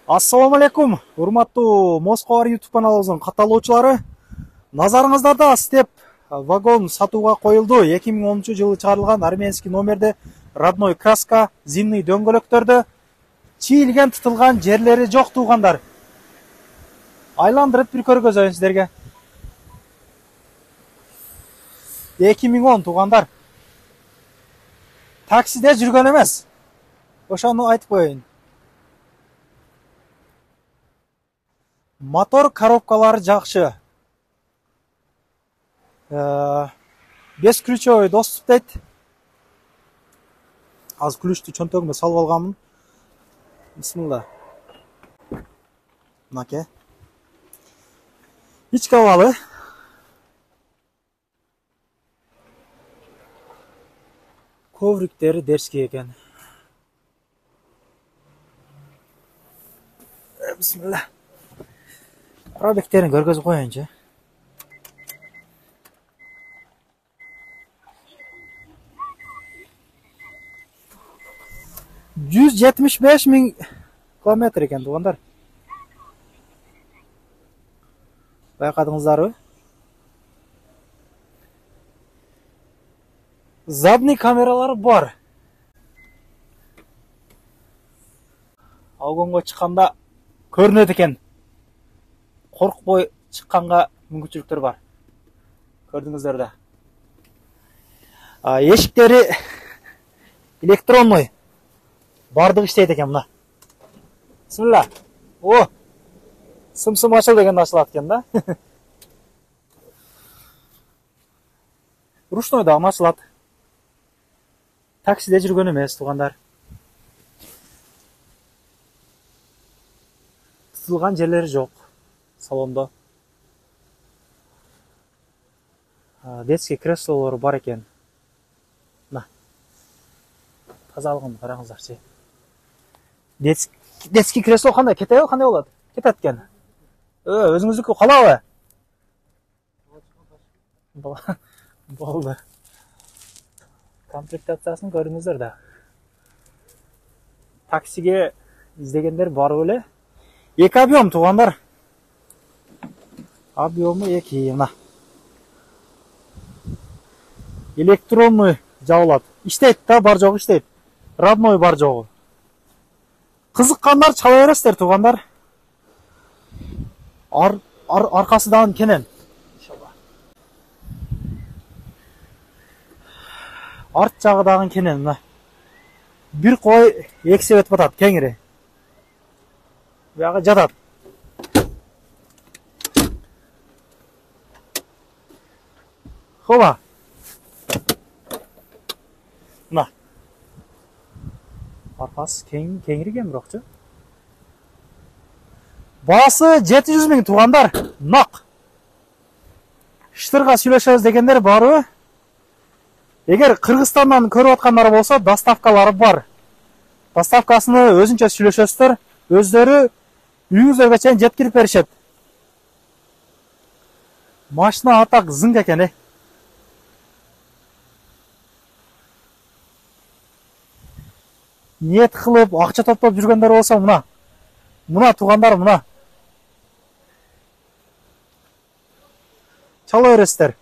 Ассаламу алейкум, урматтуу Москва YouTube каналыбыздын катталуучулары. Назарыңыздарда степ вагон сатууга коюлду. 2010-жылы чыгарылган армянский номерде родной краска, зимний дөңгөлөктөрдө чийилген тытылган жерлери жок туугандар. Айландырып бир көргөзөйүн сиздерге. 2010 туугандар. Таксиде жүргөн эмес. Ошону айтып коеюн. Мотор коробкалары жакшы. 5 ключевой доступ дейт. Аз ключту чөнтөгүмө салып алганмын. Бисмилла. Мынаке. Ички абалы. Ковриктери дерски экен. Бисмилла. Пробектерин көргөзүп коеюнчу. $175.000 километр экен туугандар. Байкадыңыздарбы? Задний камералары бар. Алгонго чыкканда көрүнөт экен. Коркпой чыкканга мүмкүнчүлүктөр бар. Көрдүңүздөр да. Эшиктери электронный. Бардык иштейт экен мына. Бисмилла. О! Сым-сым ачыл деген ачылат экен да. Ручной да ачылат. Таксиде жүргөн эмес туугандар. Тытылган жерлери жок салондо. Детский креслолор бар экен. Мына. Тазалыгын караңыздарчы. Детский кресло кандай кетеби, кандай болот? Кетет экен. Өзүңүздүкү калабы? Болду. Комплектациясын көрүңүздөр да. Таксиге издегендер бар беле? 2 объем туугандар. Объему 2, мына. Электронный жабылат. Иштейт да, бар жогу иштейт. Родной бар жогу. Кызыккандар чала бересиздер туугандар. Аркасы дагы кенен. Арт жагы дагы кенен, мына. Бир кой 2 себет батат, кеңири. Буяга жатат. Хоба. Мына. Аркасы кеңири экен бирокчу. Баасы 700.000 туугандар. Нак. Штырга сүйлөшөбүз дегендер барбы? Эгер Кыргызстандан көрүп аткандар болсо, доставкалары бар. Доставкасыны өзүнчө сүйлөшөсүздөр, өздөрү үйүңүздөргө чейин жеткирип беришет. Машина атак зыңк экен, Ниет кылып, акча топтоп жүргөндөр болсо, мына. Мына туугандар, мына. Чала бересиздер.